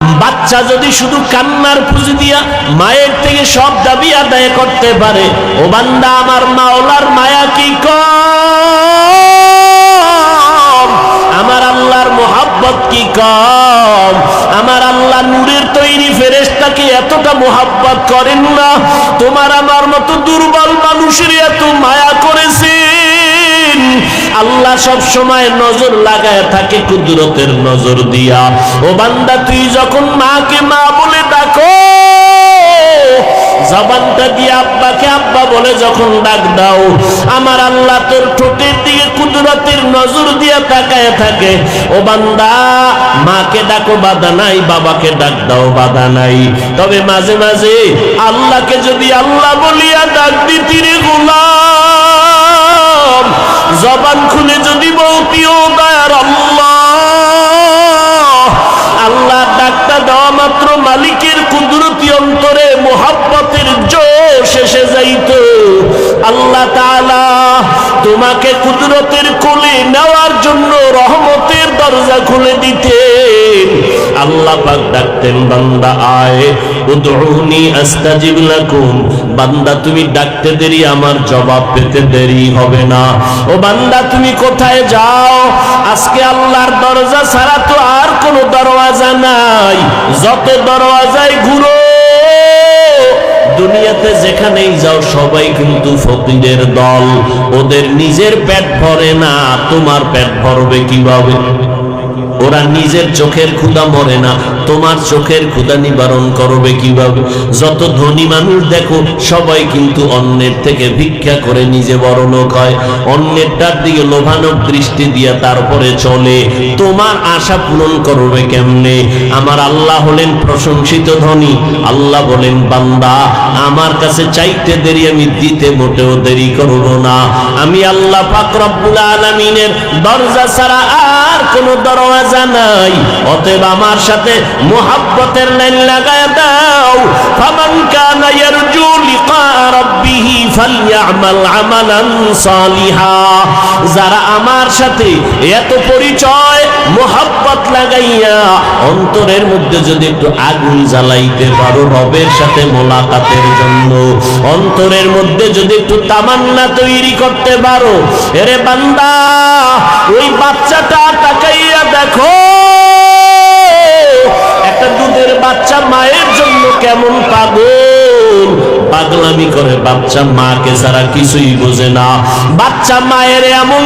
বাচ্চা যদি শুধু কান্নার পুঁজি দিয়া মায়ের থেকে সব দাবি আদায় করতে পারে, ও বান্দা আমার মাওলার মায়া কি কম, আমার আল্লাহর মোহাব্বত কি কম। আমার আল্লাহ নূরের তৈরি ফেরেশতাকে এতটা মোহাব্বত করেন না, তোমার আমার মতো দুর্বল মানুষের এত মায়া করেছেন। আল্লাহ সব সময় নজর লাগায় থাকে কুদরতের নজর দিয়া। ও বান্দা তুই যখন মাকে মা বলে ডাকো, জবানটা দিয়ে আব্বাকে আব্বা বলে যখন ডাক দাও, আমার আল্লাহ তোর ঠোঁটের দিকে কুদরতের নজর দিয়ে তাকায় থাকে। ও বান্দা মাকে ডাকো বাধা নাই, বাবাকে ডাক দাও বাধা নাই, তবে মাঝে মাঝে আল্লাহকে যদি আল্লাহ বলিয়া ডাক দিতি রে গোলাম, জবান খুলে যদি বলতি ও দয়ার আল্লাহ, আল্লাহ ডাকটা দেওয়া মাত্র মালিকের কুদরতি অন্তরে মোহাব্বতের জোশ এসে যাইত। আল্লাহ তাআলা তোমাকে কুদরতের কোলে নেওয়ার জন্য রহমতের দরজা খুলে দিতেন। আল্লাহ পাক ডাকতেন, বান্দা আয়, উদউনি আস্তাজিব লাকুম, বান্দা তুমি ডাকতে দেরি আমার জবাব পেতে দেরি হবে না। ও বান্দা তুমি কোথায় যাও, আজকে আল্লাহর দরজা ছাড়া তো আর কোনো দরওয়াজা নাই, যত দরওয়াজায় ঘুরো দুনিয়াতে যেখানেই যাও সবাই কিন্তু ফকিরের দল, ওদের নিজের পেট ভরে না, তোমার পেট ভরবে কিভাবে? ওরা নিজের চোখের ক্ষুধা মরে না, তোমার চোখের ক্ষুধা নিবারণ করবে কিভাবে? যত ধনী মানুষ দেখো সবাই কিন্তু অন্যের থেকে ভিক্ষা করে নিজে বড়লোক হয়, অন্যেরটার দিকে লোভানোর দৃষ্টি দিয়া তারপরে চলে। তোমার আশা পূরণ করবে কেমনে? আমার আল্লাহ হলেন প্রশংসিত ধনী। আল্লাহ বলেন, বান্দা আমার কাছে চাইতে দেরি, আমি দিতে মোটেও দেরি করব না। আমি আল্লাহ পাক রব্বুল আলামিনের দরজা ছাড়া আর কোনো দরওয়াজা নাই। অতএব আমার সাথে মুহাব্বতের লাইন লাগায় দাও। ফামান কানা ইয়ারজু লিকা রাব্বিহি ফালইআমাল আমালান সালিহা। যারা আমার সাথে এত পরিচয় মুহাব্বত লাগাইয়া অন্তরের মধ্যে যদি একটু আগুন জ্বালাইতে পারো রবের সাথে মোলাকাতের জন্য, অন্তরের মধ্যে যদি একটু তামান্না তৈরি করতে পারো, এরে বান্দা ওই বাচ্চাটা তাকাইয়া দেখো, একটা দুধের বাচ্চা মায়ের জন্য কেমন পাগল, পাগলামি করে। বাচ্চা মাকে ছাড়া কিছুই বোঝে না, বাচ্চা মায়ের এমন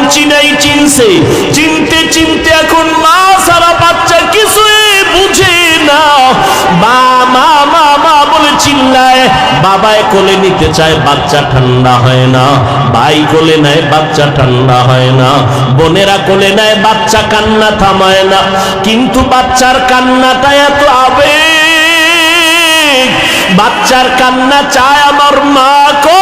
চিনছে, চিনতে চিনতে এখন মা ছাড়া বাচ্চা কিছুই বুঝে না। মা মা মা মা বলে চিল্লায়, বাবায় কোলে নিতে চায়, বাচ্চা ঠান্ডা হয় না। ভাই কোলে নেয়, বাচ্চা ঠান্ডা হয় না। বোনেরা কোলে নেয়, বাচ্চা কান্না থামায় না। কিন্তু বাচ্চার কান্নাটা এত আবেগ, বাচ্চার কান্না চায় আমার মা কই,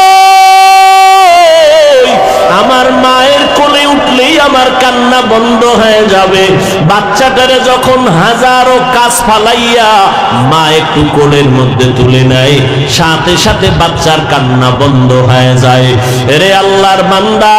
আমার মায়ের কোলে উঠলেই আমার কান্না বন্ধ হয়ে যাবে। বাচ্চাটারে যখন হাজারো কাজ ফালাইয়া মা একটু কোলের মধ্যে তুলে নেয়, সাথে সাথে বাচ্চার কান্না বন্ধ হয়ে যায়। রে আল্লাহর বান্দা,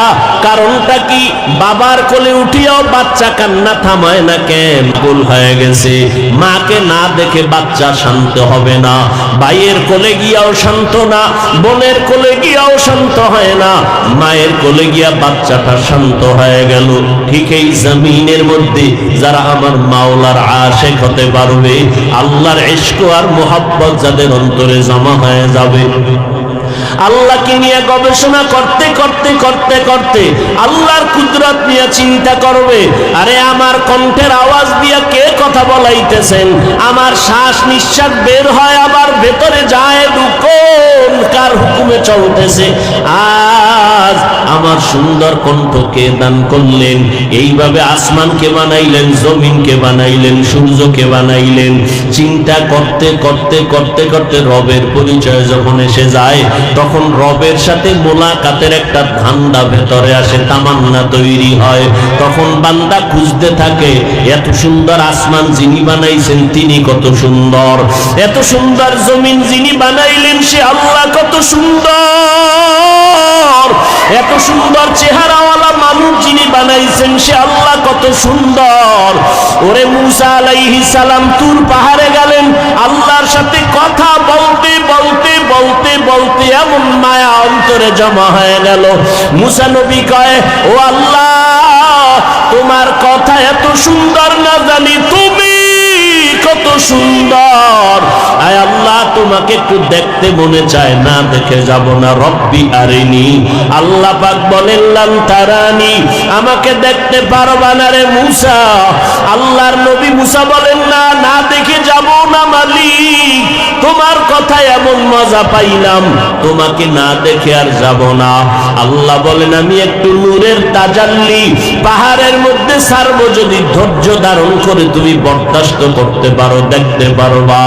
কারণটা কি? বাবার কোলে উঠিয়াও বাচ্চা কান্না থামায় না কেন? ভুল হয়ে গেছে। মাকে না দেখে বাচ্চা শান্ত হবে না, ভাইয়ের কোলে গিয়াও শান্ত না, বোনের কোলে গিয়াও শান্ত হয় না, মায়ের কোলে গিয়া বাচ্চাটা শান্ত হয়ে গেল। ঠিক এই জমিনের মধ্যে যারা আমার মাওলার আশিক হতে পারবে, আল্লাহর ইশক আর মোহাব্বত যাদের অন্তরে জমা হয়ে যাবে, আল্লাহকে নিয়ে গবেষণা করতে করতে করতে করতে আল্লাহর কুদরত নিয়ে চিন্তা করবে, আরে আমার কণ্ঠের আওয়াজ দিয়ে কে কথা বলাইতেছেন, আমার শ্বাস নিঃশ্বাস বের হয় আবার ভেতরে যায়, কোন কার হুকুমে চলতেছে, আজ আমার সুন্দর কণ্ঠ কে দান করলেন, এইভাবে আসমানকে বানাইলেন, জমিনকে বানাইলেন, সূর্যকে বানাইলেন। চিন্তা করতে করতে করতে করতে রবের পরিচয় যখন এসে যায়, তখন রবের সাথে মোলাকাতের একটা ধান্দা ভেতরে আসে, তামান্না তৈরি হয়। তখন বান্দা খুঁজতে থাকে, এত সুন্দর আসমান যিনি বানাইছেন তিনি কত সুন্দর, এত সুন্দর জমিন যিনি বানাইলেন সে আল্লাহ কত সুন্দর, এত সুন্দর চেহারাওয়ালা মানুষ যিনি বানাইছেন সে আল্লাহ কত সুন্দর। ওরে মুসা আলাইহিস সালাম তুর পাহাড়ে গেল, এমন মায়া অন্তরে জমা হয়ে গেল। মুসা নবী কয়, ও আল্লাহ, তোমার কথা এত সুন্দর না জানি তুমি কত সুন্দর। আয় আল্লাহ, তোমাকে একটু দেখতে মনে চায়, না দেখে যাব না। রব্বি আরিনি, আল্লাহ পাক বলেন লান তারানি, আমাকে দেখতে পারবা না রে মুসা। আল্লাহর নবী মুসা বলেন, না, না দেখে যাব না মালিক, তোমার কথা এমন মজা পাইলাম, তোমাকে না দেখে আর যাব না। আল্লাহ বলেন, আমি একটু নূরের তাজাল্লি পাহাড়ের মধ্যে ছাড়বো, যদি ধৈর্য ধারণ করে তুমি বরদাস্ত করতে পারো, দেখতে পারবা।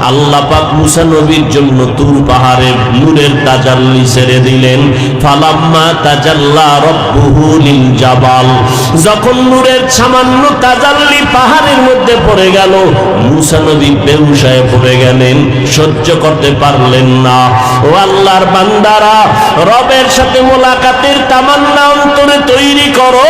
আল্লাহ পাক মুসা নবীর জন্য তুর পাহাড়ে নূরের তাজাল্লি ছেড়ে দিলেন। ফালাম্মা তাজাল্লা রব্বুহু লিল জাবাল, যখন নূরের সামান্য তাজাল্লি পাহাড়ের মধ্যে পড়ে গেল, মুসা নবী বেহুশ হয়ে পড়ে গেলেন, সহ্য করতে পারলেন না। ও আল্লাহর বান্দারা, রবের সাথে মোলাকাতের তামান্না অন্তরে তৈরি করো।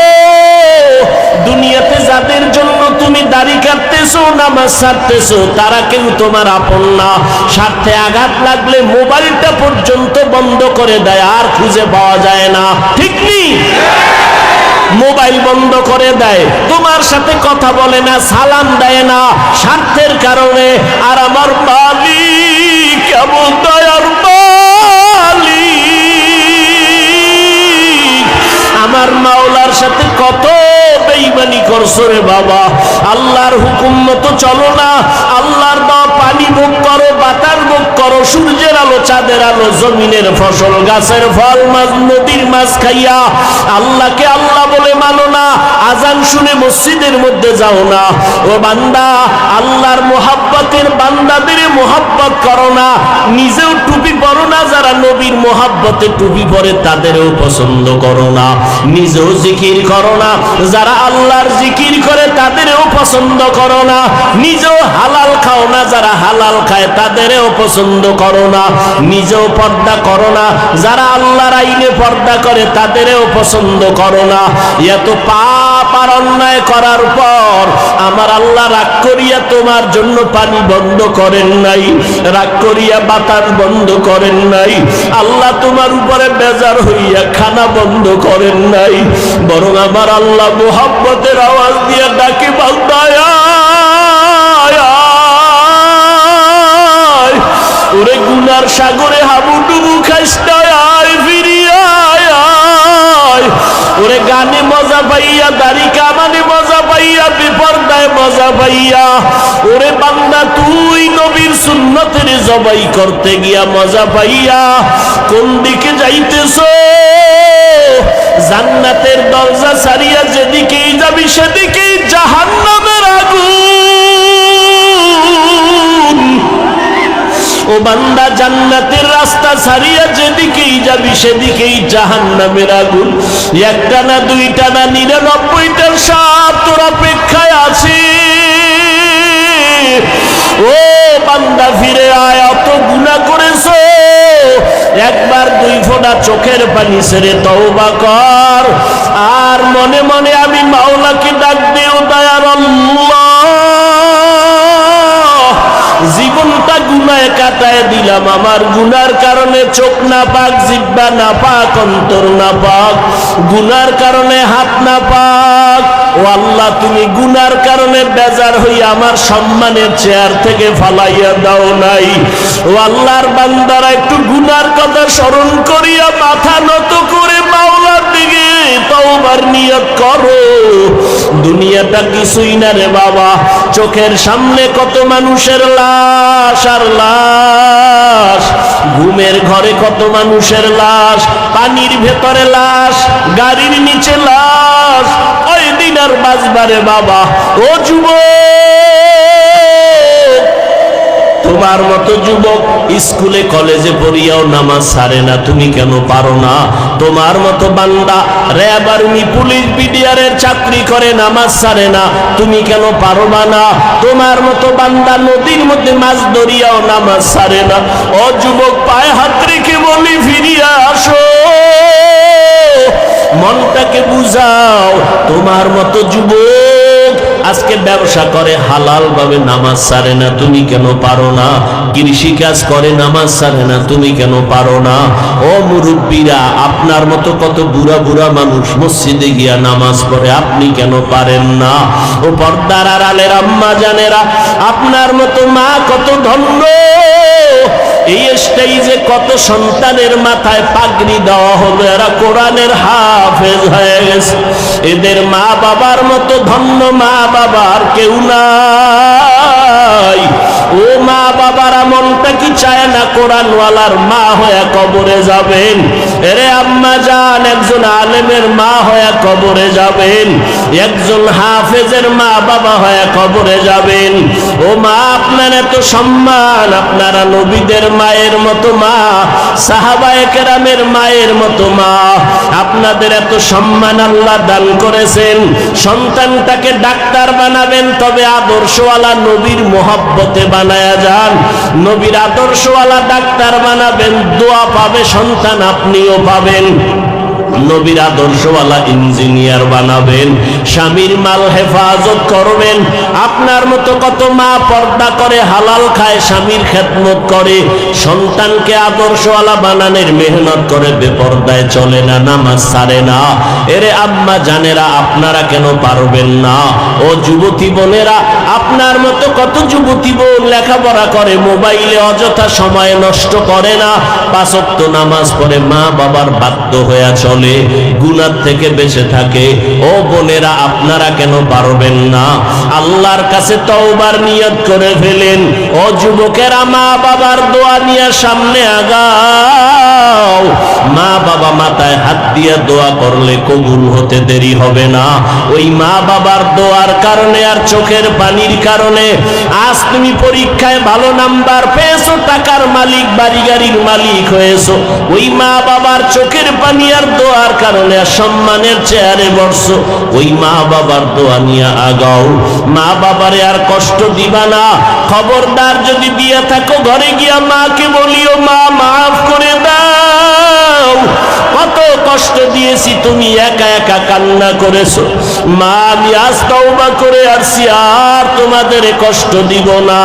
দুনিয়াতে যাদের জন্য তুমি দাড়ি কাটতেছো, নামাজ ছাড়তেছো, তারা কেউ তোমার আপন না। স্বার্থে আঘাত লাগলে মোবাইলটা পর্যন্ত বন্ধ করে দেয়, আর খুঁজে পাওয়া যায় না, ঠিক নেই? মোবাইল বন্ধ করে দেয়, তোমার সাথে কথা বলে না, সালাম দেয় না, স্বার্থের কারণে। আর আমার মালিক কেমন দয়ার মালিক, আমার মাওলার সাথে কত বেঈমানি করছো রে বাবা। আল্লাহর হুকুম মতো চলো না, আল্লাহর দাও পানি ভোগ করো, বাতাস ভোগ করো, সূর্যের আলো, চাঁদের আলো, জমিনের ফসল, গাছের ফল, মাছ, নদীর মাছ খাইয়া আল্লাহকে আল্লাহ বলে মানো না। আজান শুনে মসজিদের মধ্যে যাও না। ও বান্দা, আল্লাহর মোহাব্বতের বান্দাদের মোহাব্বত করো না। নিজেও টুপি পরো না, যারা নবীর মোহাব্বতে টুপি পরে তাদেরও পছন্দ করো না। নিজেও জিকির করো না, যারা আল্লাহর জিকির করে তাদেরও পছন্দ করো না। নিজেও হালাল খাও না, যারা হালাল খায় তাদেরও পছন্দ করো না। নিজেও পর্দা করো না, যারা আল্লাহর আইনে পর্দা করে তাদেরও পছন্দ করো না। এত পাপ আর অন্যায় করার পর আমার আল্লাহ রাগ করিয়া তোমার জন্য পানি বন্ধ করেন নাই, রাগ করিয়া বাতাস বন্ধ করেন নাই, আল্লাহ তোমার উপরে বেজার হইয়া খানা বন্ধ করেন নাই। বরং আমার আল্লাহ মোহাব্বতের আওয়াজ দিয়ে ডাকে, বান্দা ওরে গুনার সাগরে হাবুডুবু খাইস না, আয় ফিরিয়া আয়। ওরে গানে মজা পাইয়া, দাড়ি কামানে মজা পাইয়া, বিপর্দায় মজা পাইয়া, ওরে বান্দা তুই নবীর সুন্নতের জবাই করতে গিয়া মজা পাইয়া কোন দিকে যাইতেছ? জান্নাতের দরজা ছাড়িয়া যেদিকেই যাবি সেদিকেই জাহান্নামের আগুন। ও বান্দা, জান্নাতের রাস্তা ছাড়িয়া যেদিকেই যাবি সেদিকেই জাহান্নামের আগুন। একটা না, দুইটা না, 99টার সাপ তোর অপেক্ষায় আছে। ও বান্দা, ফিরে আয়, অত গুনাহ করেছো, একবার দুই ফোঁটা চোখের পানি ছেড়ে তওবা কর। আর মনে মনে আমি মাওলাকে ডাক দেও, দয়ার আল্লাহ, জীবনটা গুনায় কাটায় দিলাম, আমার গুনার কারণে চোখ না পাক, জিহ্বা না পাক, অন্তর না পাক, গুনার কারণে হাত না পাক। ও আল্লাহ, তুমি গুনার কারণে বেজার হইয়া আমার সম্মানের চেয়ার থেকে ফালাইয়া দাও নাই। ও আল্লাহর বান্দারা, একটু গুনার কথা স্মরণ করিয়া মাথা নত করে মাওলার দিকে তওবার নিয়ত করো। দুনিয়াটা কিছুই না রে বাবা, চোখের সামনে কত মানুষের লাশ আর লাশ, ঘুমের ঘরে কত মানুষের লাশ, পানির ভেতরে লাশ, গাড়ির নিচে লাশ। ওই দিন আর বাঁচবারে বাবা। ও যুবক, তোমার মতো যুবক স্কুলে কলেজে পড়িয়াও নামাজ ছাড়ে না, তুমি কেন পারো না? তোমার মতো বান্দা র্যাব, আর্মি, পুলিশ, বিডিআরের চাকরি করে, নামাজ ছাড়ে না, তুমি কেন পারবা না? তোমার মতো বান্দা নদীর মধ্যে মাছ ধরিয়াও নামাজ ছাড়ে না। ও যুবক, পায়ে হাত রেখে বলি, ফিরিয়া আসো, মনটাকে বুঝাও। তোমার মতো যুবক আজকে ব্যবসা করে হালাল ভাবে নামাজ ছাড়ে না, তুমি কেন পারো না? কৃষি কাজ করে নামাজ ছাড়ে না, তুমি কেন পারো না? ও মুরব্বীরা, আপনার মতো কত বুড়া বুড়া মানুষ মসজিদে গিয়া নামাজ পড়ে, আপনি কেন পারেন না? ও পর্দার আড়ালের আম্মা জানেরা, আপনার মতো মা কত ধন্য। এই স্টেজে কত সন্তানের মাথায় পাগড়ি দেওয়া হলো, এরা কোরআনের হাফেজ হয়ে গেছে। এদের মা বাবার মতো ধন্য মা বাবার কেউ নাই। ও মা বাবারা মনটা কি চায় না কোরআনওয়ালার মা হয়ে কবরে যাবেন? এরে আম্মা জান, একজন আলেমের মা হয়ে কবরে যাবেন, একজন হাফেজের মা বাবা হয়ে কবরে যাবেন। ও মা, আপনার এত সম্মান, আপনারা নবীদের মায়ের মতো মা, সাহাবায়ে কেরামের মায়ের মতো মা, আপনাদের এত সম্মান আল্লাহ দান করেছেন। সন্তানটাকে ডাক্তার বানাবেন, তবে আদর্শওয়ালা নবীর মোহাব্বতে বানায়া যান। নবীর আদর্শওয়ালা ডাক্তার বানাবেন, দোয়া পাবে সন্তান, আপনিও পাবেন। নবীর আদর্শওয়ালা ইঞ্জিনিয়ার বানাবেন, স্বামীর মাল হেফাজত করবেন। আপনার মতো কত মা পর্দা করে, হালাল খায়, স্বামীর খেদমত করে, সন্তানকে আদর্শওয়ালা বানানোর মেহনত করে, বেপর্দায় চলে না, নামাজ ছাড়ে না। এরে আম্মা জানেরা, আপনারা কেন পারবেন না? ও যুবতী বোনেরা, আপনার মতো কত যুবতী বোন লেখাপড়া করে, মোবাইলে অযথা সময় নষ্ট করে না, 5 ওয়াক্ত নামাজ পড়ে, মা বাবার বাধ্য হয়ে চলে, গুনাহ থেকে বেঁচে থাকে। ও বোনেরা, আপনারা কেন পারবেন না? আল্লাহর কাছে তওবার নিয়ত করে ফেলেন। ও যুবকেরা, মা বাবার দোয়া নিয়ে সামনে আগাও। মা বাবা মাথায় হাত দিয়ে দোয়া করলে কবুল হতে দেরি হবে না। ওই মা বাবার দোয়ার কারণে আর চোখের পানির কারণে আজ তুমি পরীক্ষায় ভালো নাম্বার পেয়েছো, টাকার মালিক, বাড়ি গাড়ির মালিক হয়েছো। ওই মা বাবার চোখের পানি আর দোয়ার কারণে আর সম্মানের চেয়ারে বসছো। ওই মা বাবার দোয়া নিয়ে আগাও। মা বাবারে আর কষ্ট দিবা না। খবরদার, যদি দিয়ে থাকো ঘরে গিয়া মাকে বলিও, মা মাফ করে দাও, কত কষ্ট দিয়েছি, তুমি একা একা কান্না করেছো। মা, আমি আজ তওবা করে আসছি, আর তোমাদের কষ্ট দিব না।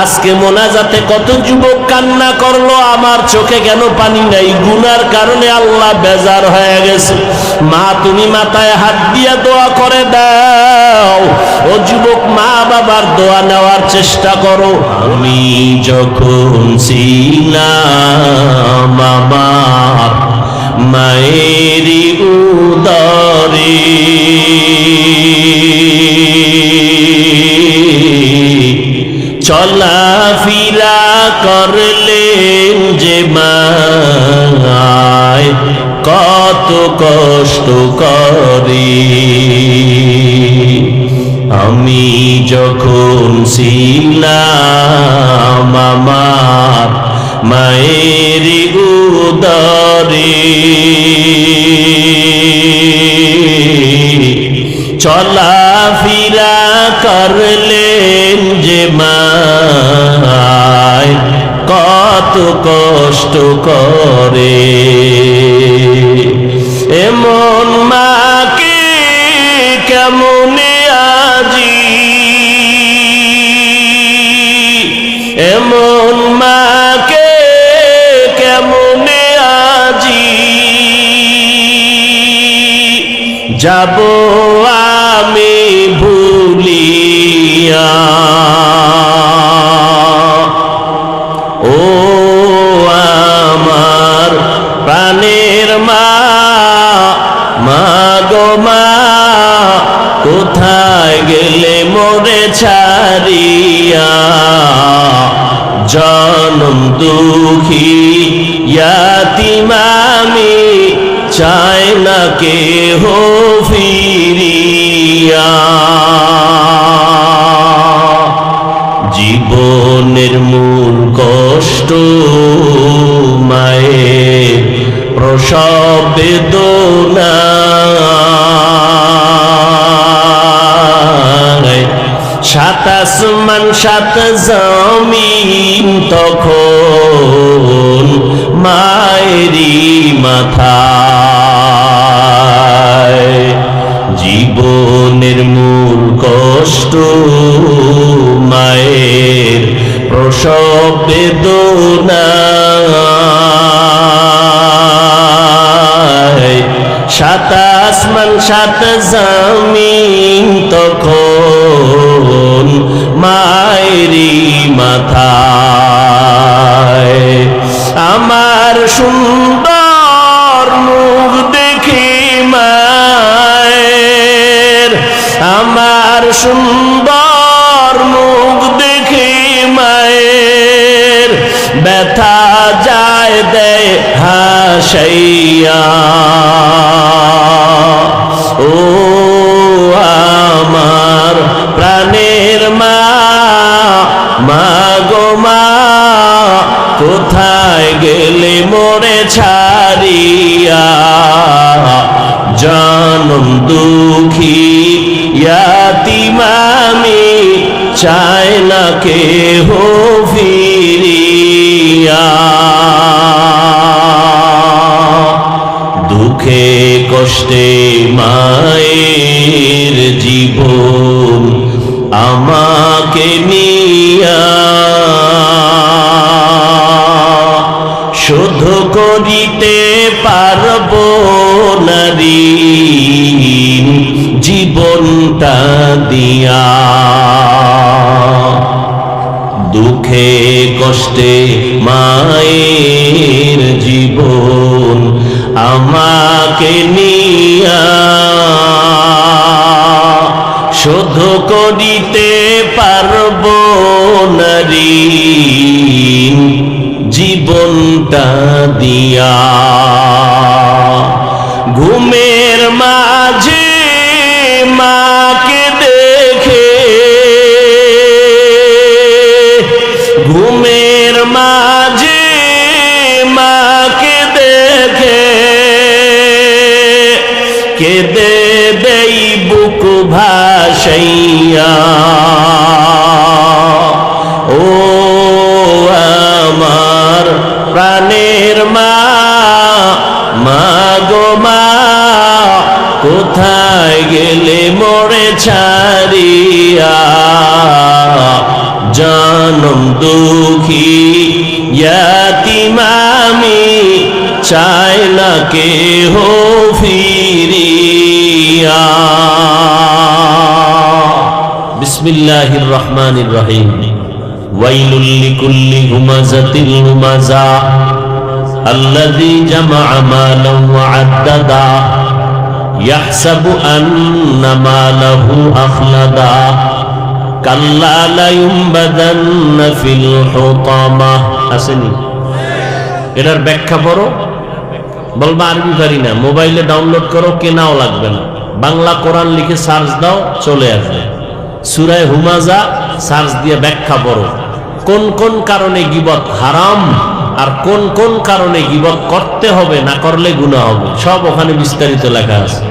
আজকে মোনাজাতে কত যুবক কান্না করলো, আমার চোখে কেন পানি নাই? গুনার কারণে আল্লাহ বেজার হয়ে গেছে। মা, তুমি মাথায় হাত দিয়া দোয়া করে দাও। ও যুবক, মা বাবার দোয়া নেওয়ার চেষ্টা করো। আমি যখন ছিলাম আমার মায়েরি উদরে, চলাফেরা করলেন যে মায়, কত কষ্ট করে। আমি যখন ছিলাম আমার মায়ের উদরে, চলাফেরা করলেন যে মায়, কত কষ্ট করে। এমন মাকে কেমনে আজি, এমন মাকে কেমনে আজি যাব আমি ভুলিয়া। ও আমার প্রাণের মা, মা গো মা, কোথায় গেলে মোরে ছাড়িয়া? জনম দুঃখী ইয়াতীম আমি, চাই না কেহ ফিরিয়া। জীবনের মূল কষ্ট মায়ের প্রসব বেদনা, সাত আসমান সাত জমিন তখন মায়েরি মাথায়। জীবনের মূল কষ্ট কষ্ট মায়ের প্রসব বেদনায়, সাত আসমান সাত জমিন তখন মায়েরই মাথায়। আমার সুন্দর মুখ দেখি মায়ের, আমার সুন্দর মুখ দেখি মায়ের, ব্যথা যায় দেয় হাসাইয়া। ও আমার প্রাণের মা, মা গো মা, কোথায় গেলে মোরে ছাড়িয়া? জনম দুঃখী ইয়াতীম আমি, চাই না কেহ ফিরিয়া। দুঃখে কষ্টে মায়ের জীবন আমাকে নিয়া, শোধ করিতে পারব না ঋণ জীবনটা দিয়া। দুঃখে কষ্টে মায়ের জীবন আমাকে নিয়া, শোধ করিতে পারব না ঋণ জীবনটা দিয়া। ঘুমের মাঝে মাকে দেখে, ঘুমের মাঝে মাকে দেখে, কেঁদে দেই বুক ভাসাইয়া। ও আমার প্রাণের মা, মা গো মা, কোথায় গেলে মোরে ছাড়িয়া? জনম দুঃখী ইয়াতীম আমি, চাই না কেহ ফিরিয়া। বিসমিল্লাহির রহমানির রহিম। ওয়াইলুল লিকুল্লি হুমাযাতিল লুমাযা আল্লাযী জামা'a মালান ওয়া আদ্দাদা ইয়াহসাবু আন্না মালাহু আখলাদা কাল্লা লা ইউমবাদান্না ফিল হুতামাহ। আসেনি? এটার ব্যাখ্যা পড়ো। বলবা আরবি পারি না, মোবাইলে ডাউনলোড করো, কেনাও লাগবে না। বাংলা কোরআন লিখে সার্চ দাও, চলে আসবে। সূরা হুমাযা সার্চ দিয়ে ব্যাখ্যা পড়ো। কোন কোন কারণে গীবত হারাম আর কোন কোন কারণে গীবত করতে হবে, না করলে গুনাহ হবে, সব ওখানে বিস্তারিত লেখা আছে।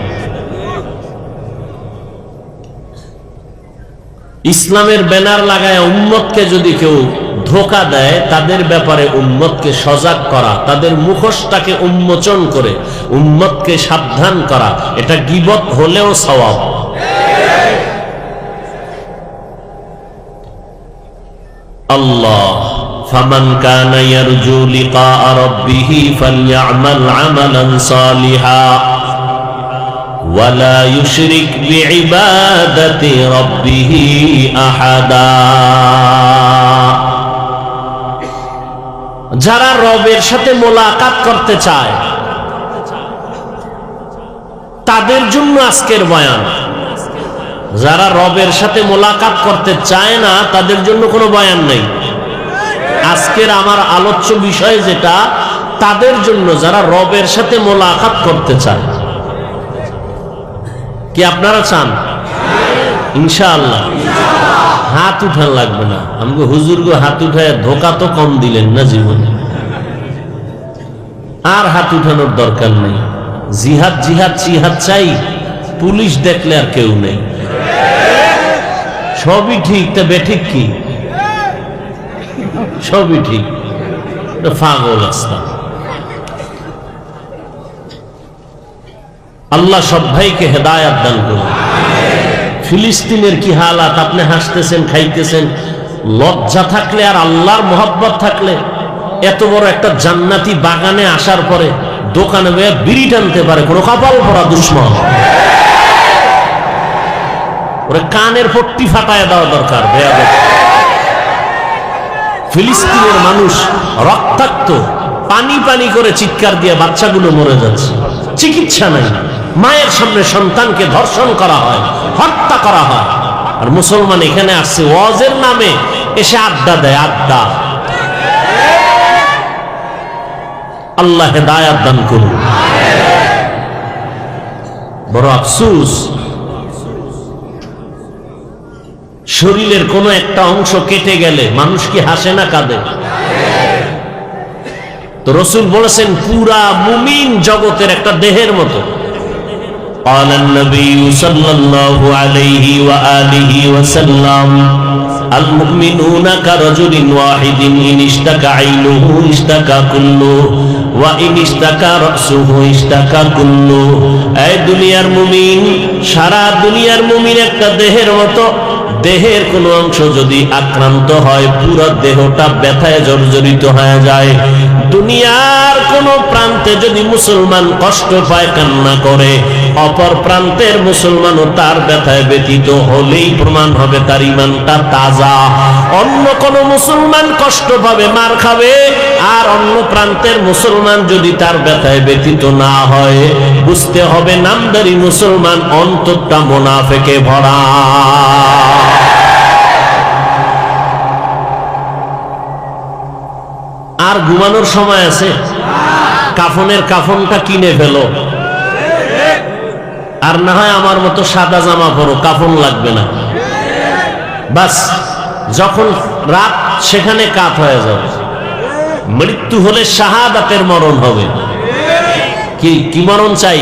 ইসলামের ব্যানার লাগায় উম্মতকে যদি কেউ ধোঁকা দেয়, তাদের ব্যাপারে উম্মতকে সজাগ করা, তাদের মুখোশটাকে উন্মোচন করে উম্মতকে সাবধান করা, এটা গীবত হলেও সওয়াব। আল্লাহ ফামান কানা ইয়ারজু লিকা রাব্বিহি ফালইআমাল আমালান সালিহা ওয়ালা ইউশরিক বিইবাদাতি রাব্বিহি আহাদা। যারা রবের সাথে মোলাকাত করতে চায় তাদের জন্য আজকের বয়ান। যারা রবের সাথে মোলাকাত করতে চায় না তাদের জন্য কোনো বয়ান নেই। আজকের আমার আলোচ্য বিষয় যেটা, তাদের জন্য যারা রবের সাথে মোলাকাত করতে চায়। কি আপনারা চান? ইনশাআল্লাহ। হাত উঠান লাগবে না, আমাকে হুজুর গো হাত উঠায় ধোকা তো কম দিলেন না জীবনে, আর হাত উঠানোর দরকার নেই। জিহাদ জিহাদ জিহাদ চাই, পুলিশ দেখলে আর কেউ নেই। সবই ঠিক, তা বেঠিক কি? সবই ঠিক, পাগল আসতাম। আল্লাহ সব ভাইকে হেদায়াত দান করুন। ফিলিস্তিনের কি হালাত, আপনি হাসতেছেন, খাইতেছেন। লজ্জা থাকলে আর আল্লাহর মোহাব্বত থাকলে এত বড় একটা জান্নাতি বাগানে আসার পরে দোকানে বয়ে বিড়ি টানতে পারে কোনো কপাল পরা দুশ্মন? ওরে কানের পট্টি ফাটায় দেওয়া দরকার। ফিলিস্তিনের মানুষ রক্তাক্ত, পানি পানি করে চিৎকার দিয়ে বাচ্চাগুলো মরে যাচ্ছে, চিকিৎসা নাই। মায়ের সামনে সন্তানকে ধর্ষণ করা হয়, হত্যা করা হয়। আর মুসলমান এখানে আসছে ওয়াজের নামে, এসে আড্ডা দেয়, আড্ডা। আল্লাহ হেদায়াত দান করুন। বড় আফসোস, শরীরের কোনো একটা অংশ কেটে গেলে মানুষ কি হাসে না কাঁদে? তো রাসূল বলেছেন পুরা মুমিন জগতের একটা দেহের মতো। قال النبي صلى الله عليه وآله وسلم المؤمنون كرجل واحد إن اشتكى عينه اشتكى كله وإن اشتكى رأسه اشتكى كله। এই দুনিয়ার মুমিন, সারা দুনিয়ার মুমিন একটা দেহের মতো। দেহের কোনো অংশ যদি আক্রান্ত হয় পুরো দেহটা ব্যথায় জর্জরিত হয়ে যায়। দুনিয়ার কোন প্রান্তে যদি মুসলমান কষ্ট পায়, কান্না করে, অপর প্রান্তের মুসলমানও তার ব্যথায় ব্যথিত হলেই প্রমাণ হবে তার ঈমানটা তাজা। অন্য কোন মুসলমান কষ্ট পাবে, মার খাবে, আর অন্য প্রান্তের মুসলমান যদি তার ব্যথায় ব্যথিত না হয়, বুঝতে হবে নামদারি মুসলমান, অন্তরটা মুনাফিকে ভরা। আর ঘুমানোর সময় আছে? কাফনের কাফনটা কিনে ফেলো, আর না হয় আমার মতো সাদা জামা পরো, কাফন লাগবে না। বাস যখন রাত সেখানে কাত হয়ে যাবে। মৃত্যু হলে শাহাদাতের মরণ হবে। কি মরণ চাই?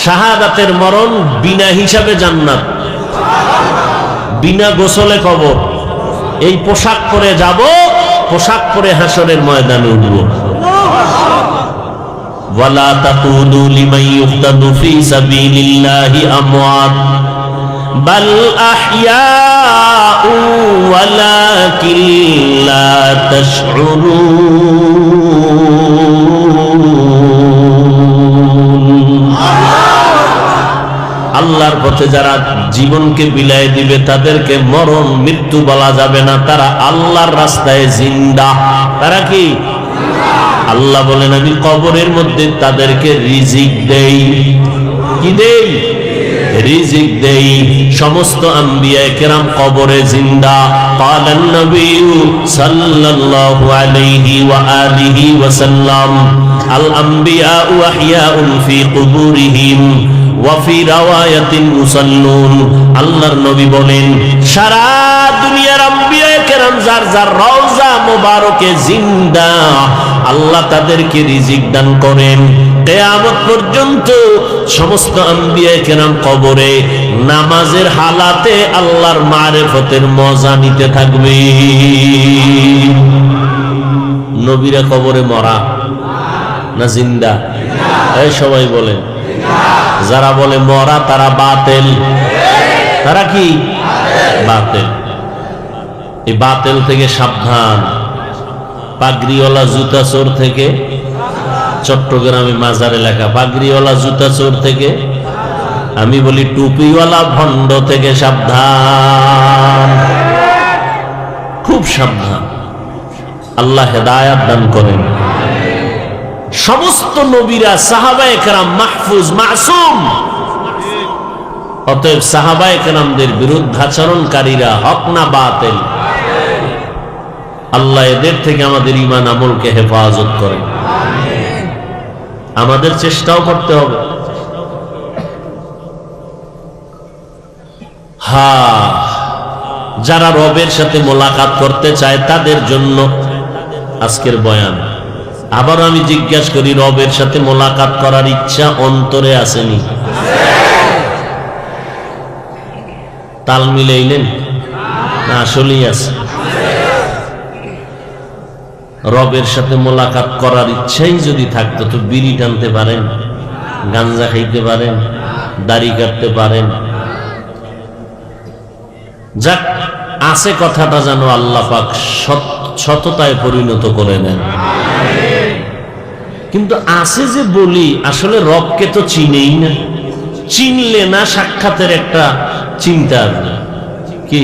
শাহাদাতের মরণ, বিনা হিসাবে জান্নাত, বিনা গোসলে কবর। এই পোশাক পরে যাব, পোশাক পরে হাসরের ময়দানে উঠব। ওয়ালা তাকুলু লিমান ইউক্তাদু ফি সাবিলিল্লাহি আমওয়াত বাল আহইয়াউ ওয়ালাকিন লা তাশউরুন। আল্লাহর পথে যারা জীবনকে বিলায় দিবে তাদেরকে মরণ, মৃত্যু বলা যাবে না, তারা আল্লাহর রাস্তায় জিন্দা। তারা কি? আল্লাহ বলেন আমি কবরের মধ্যে তাদেরকে রিজিক দেই। কি দেই? রিজিক দেই। সমস্ত আম্বিয়া কেরাম কবরে জিন্দা। ক্বালান নবী সাল্লাল্লাহু আলাইহি ওয়া আলিহি ওয়া সাল্লাম আল আম্বিয়া আহইয়াউন ফি কুবুরিহিম ওয়া ফি রাওয়ায়াতিন মুসাল্লুন। আল্লাহর নবী বলেন সারা দুনিয়ার আম্বিয়া কেরাম যার যার রওজা মোবারকে জিন্দা, আল্লাহ তাদেরকে রিজিক দান করেন। কিয়ামত পর্যন্ত সমস্ত আম্বিয়া কেরাম কবরে নামাজের হালাতে আল্লাহর মারিফতের মজা নিতে থাকবে। নবীরা কবরে মরা না জিন্দা? এই সবাই বলেন। যারা বলে মরা তারা বাতিল। তারা কি? বাতিল। এই বাতিল থেকে সাবধান। পাগড়িওয়ালা জুতা চোর থেকে, চট্টগ্রামে মাজারে লেখা, পাগড়িওয়ালা জুতা চোর থেকে, আমি বলি টুপিওয়ালা ভণ্ড থেকে সাবধান, খুব সাবধান। আল্লাহ হেদায়াত দান করেন। সমস্ত নবীরা সাহাবায়ে কেরাম মাহফুজ, মাসুম। অতএব সাহাবায়ে কেরামদের বিরুদ্ধাচরণকারীরা হক না বাতিল? আল্লাহ এদের থেকে আমাদের ঈমান আমলকে হেফাজত করেন। আমাদের চেষ্টাও করতে হবে। যারা রবের সাথে মোলাকাত করতে চায় তাদের জন্য আজকের বয়ান। আবার আমি জিজ্ঞাসা করি, রবের সাথে মোলাকাত করার ইচ্ছা অন্তরে আসেনি? তাল মিলাইলেন না? আসলেই আছে। রবের সাথে মোলাকাত করার ইচ্ছাই যদি থাকতো তো বিড়ি টানতে পারেন, গাঞ্জা খাইতে পারেন, দাড়ি কাটতে পারেন, যাক, আছে কথাটা যেন আল্লাহ পাক সততায় পরিণত করে নেন। কিন্তু আছে যে বলি, আসলে রবকে তো চিনেই না। চিনলে না সাক্ষাতের একটা চিন্তা আসবে কি,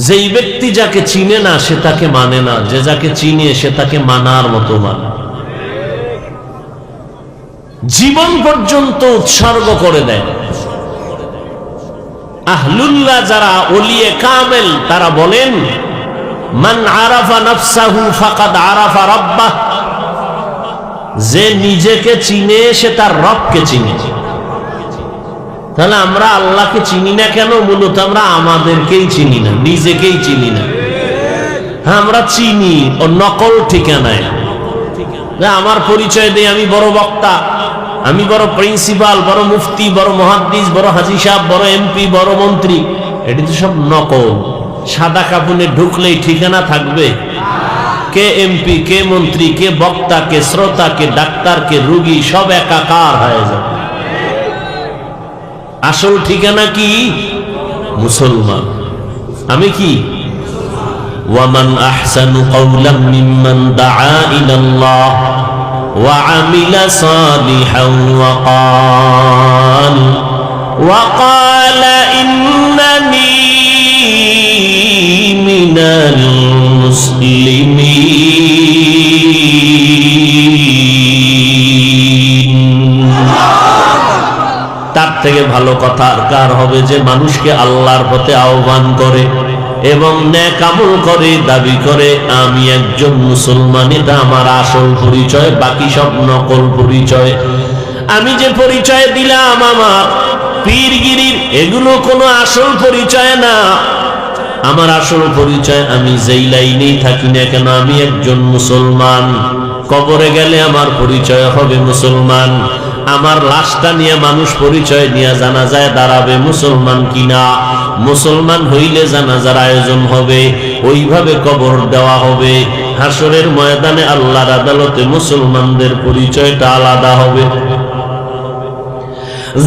যেই ব্যক্তি যাকে চিনে না সে তাকে মানে না, যে যাকে চিনে সে তাকে মানার মতো মানে, জীবন পর্যন্ত উৎসর্গ করে দেয়। আহলুল্লাহ যারা ওলিয়ে কামেল তারা বলেন, মান আরাফা নাফসাহু ফাকাদ আরাফা রাব্বাহ, যে নিজেকে চিনে সে তার রবকে চিনে। তাহলে আমরা আল্লাহকে চিনি না কেন? মূলত আমরা আমাদেরকেই চিনি না, নিজেকেই চিনি না। আমরা চিনি ও নকল ঠিকানায়। আমার পরিচয় দেই, আমি বড় বক্তা, আমি বড় প্রিন্সিপাল, বড় মুফতি, বড় মুহাদ্দিস, বড় হাজী সাহেব, বড় এমপি, বড় মন্ত্রী। এটি তো সব নকল। সাদা কাপুনে ঢুকলেই ঠিকানা থাকবে? কে এমপি, কে মন্ত্রী, কে বক্তা, কে শ্রোতা, কে ডাক্তার, কে রোগী, সব একাকার হয়ে যাবে। আসল ঠিকানা কি? মুসলমান। আমি কি? ওয়ামান আহসানু কাওলাম মিম্মান দাআ ইলাল্লাহ ওয়া আমিলা সালিহান ওয়া ক্বালা ইন্নানী মিনাল মুসলিমিন। তার থেকে ভালো কথা আর কার হবে, যে মানুষকে আল্লাহর পথে আহ্বান করে এবং নেক আমল করে, দাবি করে আমি একজন মুসলমান। এটা আমার আসল পরিচয়, বাকি সব নকল পরিচয়। আমি যে পরিচয় দিলাম আমার পীরগিরির, এগুলো কোনো আসল পরিচয় না। আমার আসল পরিচয়, আমি যেই লাইনেই থাকি না কেন, আমি একজন মুসলমান। কবরে গেলে আমার পরিচয় হবে মুসলমান। আমার লাশটা নিয়ে মানুষ পরিচয় নিয়ে জানাজায় দাঁড়াবে মুসলমান কিনা। মুসলমান হইলে জানাজার আয়োজন হবে, ওইভাবে কবর দেওয়া হবে। হাসরের ময়দানে আল্লাহর আদালতে মুসলমানদের পরিচয়টা আলাদা হবে।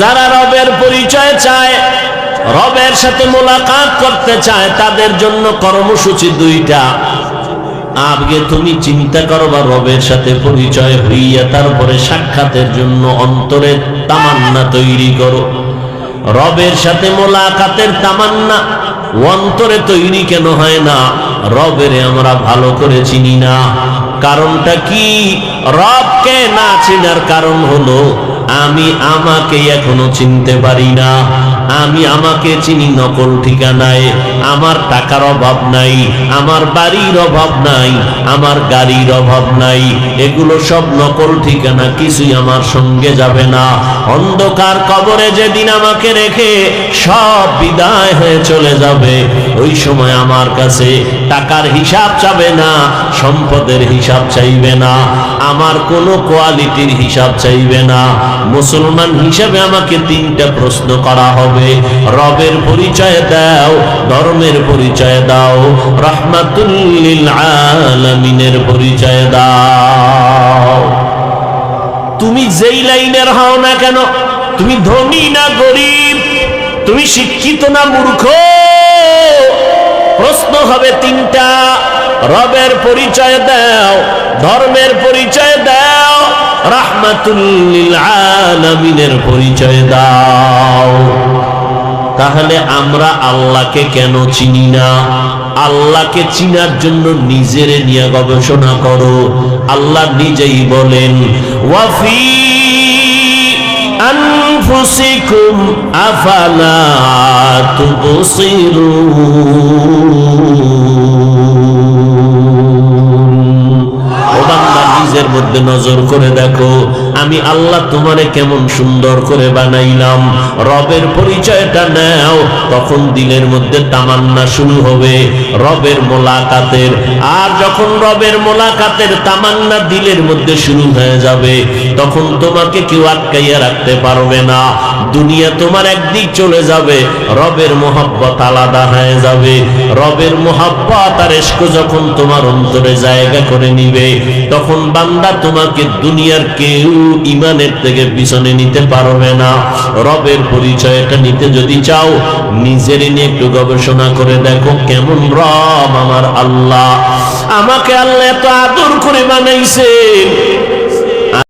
যারা রবের পরিচয় চায়, রবের সাথে মোলাকাত করতে চায়, তাদের জন্য কর্মসূচি দুইটা। আগে তুমি চিন্তা করো বা রবের সাথে পরিচয় হইয়া তারপরে সাক্ষাতের জন্য অন্তরে তামান্না তৈরি করো। রবের সাথে মোলাকাতের তামান্না অন্তরে তৈরি কেন হয় না? রবেরে আমরা ভালো করে চিনি না। কারণটা কি? রবকে না চিনার কারণ হলো আমি আমাকে এখনো চিনতে পারি না। আমি আমাকে চিনি নকল ঠিকানায়। আমার টাকার অভাব নাই, আমার বাড়ির অভাব নাই, আমার গাড়ির অভাব নাই। এগুলো সব নকল ঠিকানা, কিছুই আমার সঙ্গে যাবে না। অন্ধকার কবরে যেদিন আমাকে রেখে সব বিদায় হয়ে চলে যাবে, ওই সময় আমার কাছে টাকার হিসাব চাবে না, সম্পদের হিসাব চাইবে না, আমার কোনো কোয়ালিটির হিসাব চাইবে না। মুসলমান হিসাবে আমাকে তিনটা প্রশ্ন করা হবে। রবের পরিচয় দাও, ধর্মের পরিচয় দাও, রাহমাতুল লিল আলামিনের পরিচয় দাও। তুমি যেই লাইনের হও না কেন, তুমি ধনী না গরিব, তুমি শিক্ষিত না মূর্খ, প্রশ্ন হবে তিনটা। রবের পরিচয় দাও, ধর্মের পরিচয় দাও, রাহমাতুল লিল আলামিনের পরিচয় দাও। তাহলে আমরা আল্লাহকে কেন চিনি না? আল্লাহকে চিনার জন্য নিজেরে নিয়ে গবেষণা করো। আল্লাহ নিজেই বলেন, ওয়াফি আনফুসিকুম আফালা তুবসিরুন। ও বান্দা, নিজের মধ্যে নজর করে দেখো, আমি আল্লাহ তোমারে কেমন সুন্দর করে বানাইলাম। রবের পরিচয়টা নাও, তখন দিলের মধ্যে তামান্না শুরু হবে রবের মোলাকাতের। আর যখন রবের মোলাকাতের তামান্না দিলের মধ্যে শুরু হয়ে যাবে, তখন তোমাকে কেউ আটকাইয়া রাখতে পারবে না। দুনিয়া তোমার একদিক চলে যাবে, রবের মোহাব্বত আলাদা হয়ে যাবে। রবের মোহাব্বত আর ইশক যখন তোমার অন্তরে জায়গা করে নিবে, তখন বান্দা তোমাকে দুনিয়ার কেউ ইমানের থেকে পিছনে নিতে পারবে না। রবের পরিচয়টা নিতে যদি চাও, নিজের নিয়ে একটু গবেষণা করে দেখো, কেমন রব আমার আল্লাহ। আমাকে আল্লাহ এত আদর করে বানাইছে,